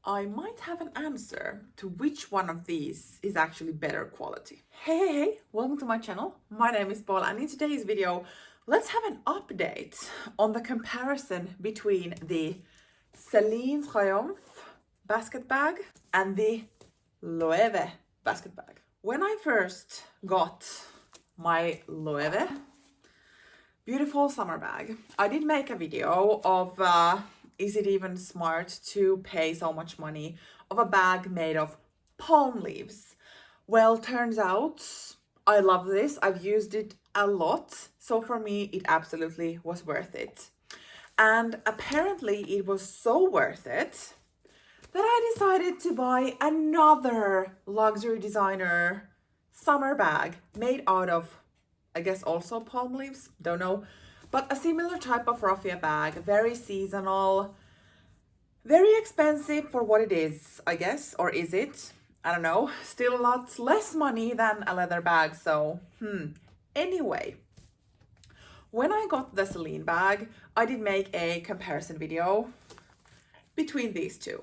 I might have an answer to which one of these is actually better quality. Hey, welcome to my channel. My name is Paula, and in today's video, let's have an update on the comparison between the Celine Triumph basket bag and the Loewe basket bag. When I first got my Loewe beautiful summer bag, I did make a video of is it even smart to pay so much money of a bag made of palm leaves? Well, turns out I love this. I've used it a lot. So for me, it absolutely was worth it. And apparently it was so worth it that I decided to buy another luxury designer summer bag made out of, I guess, also palm leaves, don't know, but a similar type of raffia bag, very seasonal, very expensive for what it is, I guess, or is it? I don't know, still a lot less money than a leather bag, so Anyway, when I got the Celine bag, I did make a comparison video between these two.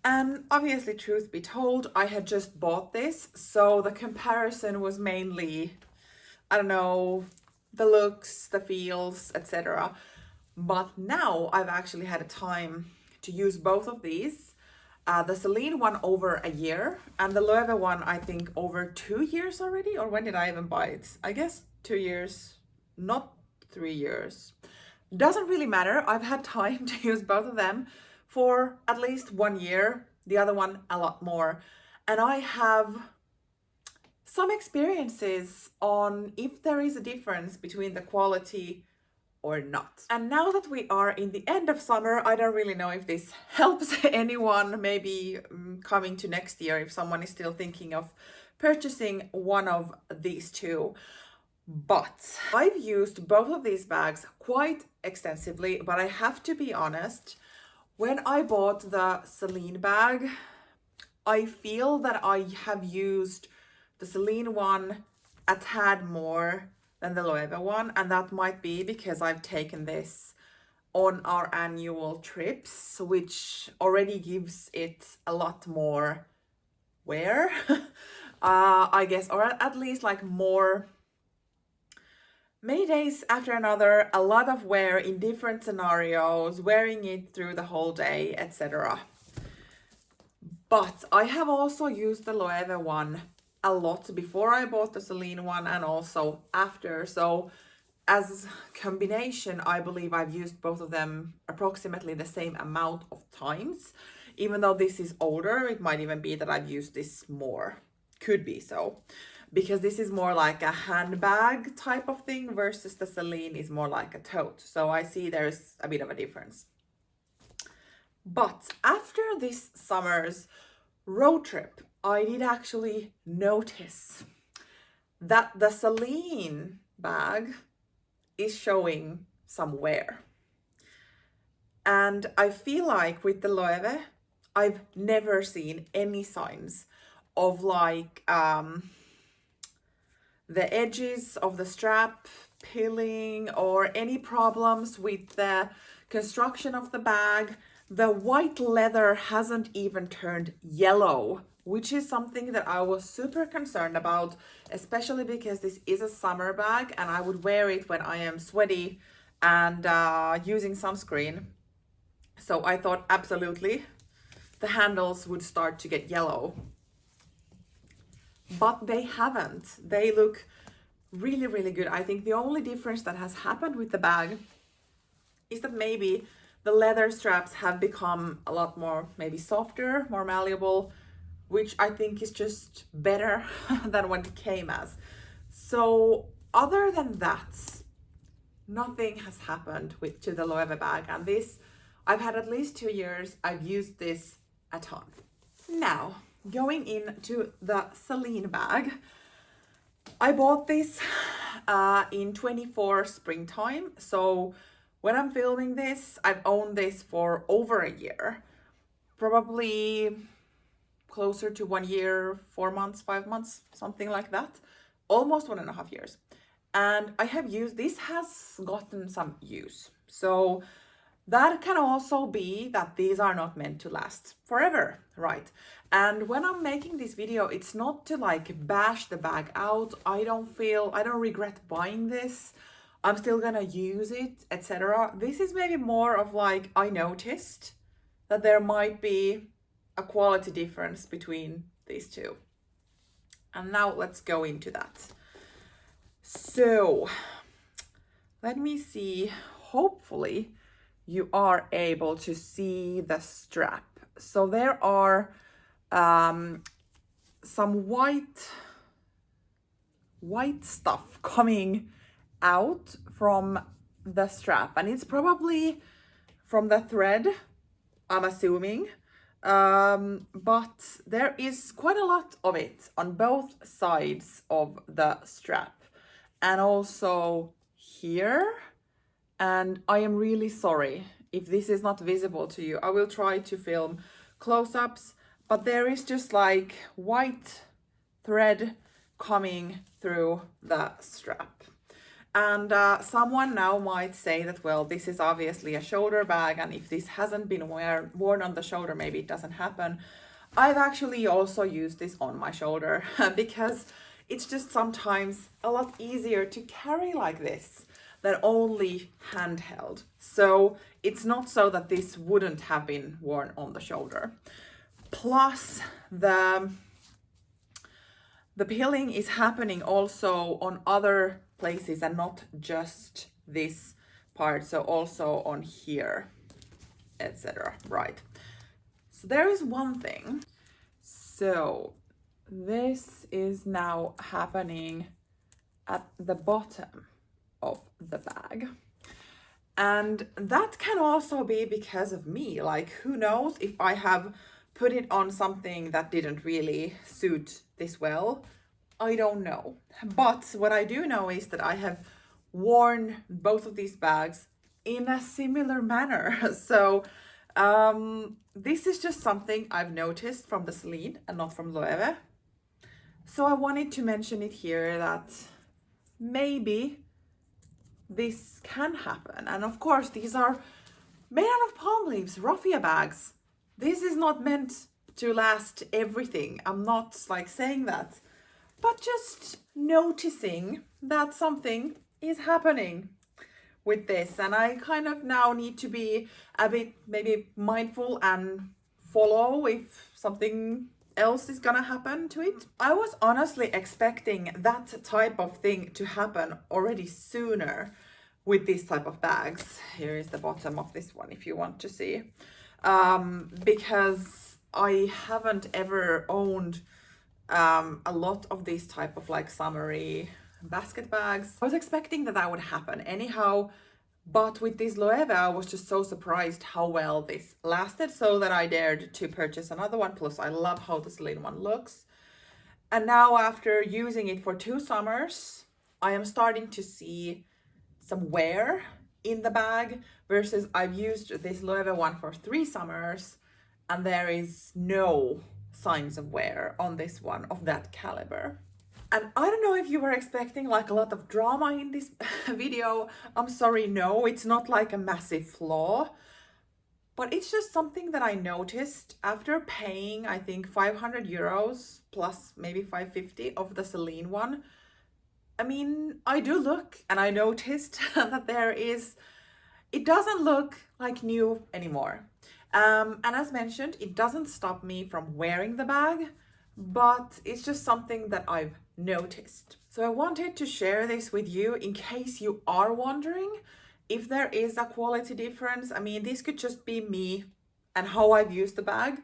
And obviously, truth be told, I had just bought this, so the comparison was mainly, I don't know, the looks, the feels, etc. But now I've actually had a time to use both of these. The Celine one over a year, and the Loewe one I think over 2 years already. Or when did I even buy it? I guess 2 years, not 3 years. Doesn't really matter. I've had time to use both of them for at least 1 year, the other one a lot more. And I have some experiences on if there is a difference between the quality or not. And now that we are in the end of summer, I don't really know if this helps anyone, maybe coming to next year, if someone is still thinking of purchasing one of these two. But I've used both of these bags quite extensively, but I have to be honest, when I bought the Celine bag, I feel that I have used the Celine one a tad more than the Loewe one, and that might be because I've taken this on our annual trips, which already gives it a lot more wear, I guess, or at least like more, many days after another, a lot of wear in different scenarios, wearing it through the whole day, etc. But I have also used the Loewe one a lot before I bought the Celine one and also after. So as combination, I believe I've used both of them approximately the same amount of times. Even though this is older, it might even be that I've used this more. Could be so. Because this is more like a handbag type of thing versus the Celine is more like a tote. So I see there's a bit of a difference. But after this summer's road trip, I did actually notice that the Celine bag is showing some wear. And I feel like with the Loewe, I've never seen any signs of like the edges of the strap peeling or any problems with the construction of the bag. The white leather hasn't even turned yellow, which is something that I was super concerned about, especially because this is a summer bag and I would wear it when I am sweaty and using sunscreen. So I thought absolutely the handles would start to get yellow. But they haven't. They look really, really good. I think the only difference that has happened with the bag is that maybe the leather straps have become a lot more, maybe softer, more malleable, which I think is just better than what it came as. So other than that, nothing has happened to the Loewe bag. And this, I've had at least 2 years. I've used this a ton. Now, going into the Celine bag, I bought this in 24 springtime. So when I'm filming this, I've owned this for over a year, probably closer to 1 year, 4 months, 5 months, something like that, almost 1.5 years. And I have used, this has gotten some use. So That can also be that these are not meant to last forever, right? And when I'm making this video, it's not to like bash the bag out. I don't regret buying this. I'm still gonna use it, etc. This is maybe more of like, I noticed that there might be a quality difference between these two. And now let's go into that. So let me see, hopefully you are able to see the strap. So there are some white stuff coming out from the strap, and it's probably from the thread, I'm assuming, but there is quite a lot of it on both sides of the strap and also here. And I am really sorry if this is not visible to you. I will try to film close-ups, but there is just like white thread coming through the strap. And someone now might say that, well, this is obviously a shoulder bag, and if this hasn't been worn on the shoulder, maybe it doesn't happen. I've actually also used this on my shoulder because it's just sometimes a lot easier to carry like this than only handheld. So it's not so that this wouldn't have been worn on the shoulder. Plus the pilling is happening also on other places and not just this part, so also on here, etc. Right, so there is one thing. So this is now happening at the bottom of the bag, and that can also be because of me. Like, who knows if I have put it on something that didn't really suit this well. I don't know. But what I do know is that I have worn both of these bags in a similar manner. So this is just something I've noticed from the Celine and not from Loewe. So I wanted to mention it here that maybe this can happen. And of course, these are made out of palm leaves, raffia bags. This is not meant to last everything. I'm not like saying that, but just noticing that something is happening with this. And I kind of now need to be a bit maybe mindful and follow if something else is gonna happen to it. I was honestly expecting that type of thing to happen already sooner with this type of bags. Here is the bottom of this one if you want to see, because I haven't ever owned a lot of these type of like summery basket bags. I was expecting that would happen anyhow, but with this Loewe, I was just so surprised how well this lasted, so that I dared to purchase another one. Plus, I love how the Celine one looks. And now after using it for 2 summers, I am starting to see some wear in the bag, versus I've used this Loewe one for 3 summers and there is no signs of wear on this one of that caliber. And I don't know if you were expecting like a lot of drama in this video. I'm sorry, no, it's not like a massive flaw, but it's just something that I noticed after paying, I think 500 euros plus maybe 550 of the Celine one. I mean, I do look, and I noticed that it doesn't look like new anymore. And as mentioned, it doesn't stop me from wearing the bag, but it's just something that I've noticed. So I wanted to share this with you in case you are wondering if there is a quality difference. I mean, this could just be me and how I've used the bag,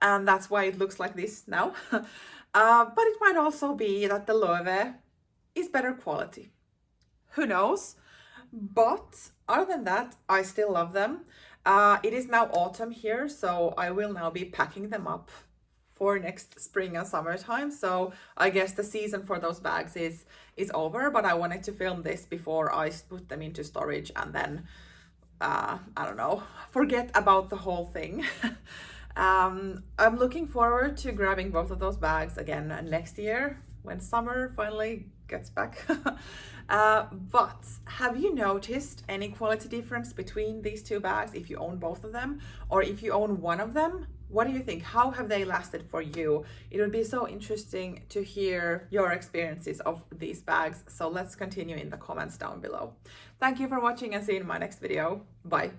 and that's why it looks like this now. But it might also be that the Loewe is better quality. Who knows? But other than that, I still love them. It is now autumn here, so I will now be packing them up for next spring and summertime. So I guess the season for those bags is over, but I wanted to film this before I put them into storage and then, I don't know, forget about the whole thing. I'm looking forward to grabbing both of those bags again next year when summer finally gets back. But have you noticed any quality difference between these two bags if you own both of them, or if you own one of them? What do you think? How have they lasted for you? It would be so interesting to hear your experiences of these bags. So let's continue in the comments down below. Thank you for watching and see you in my next video. Bye.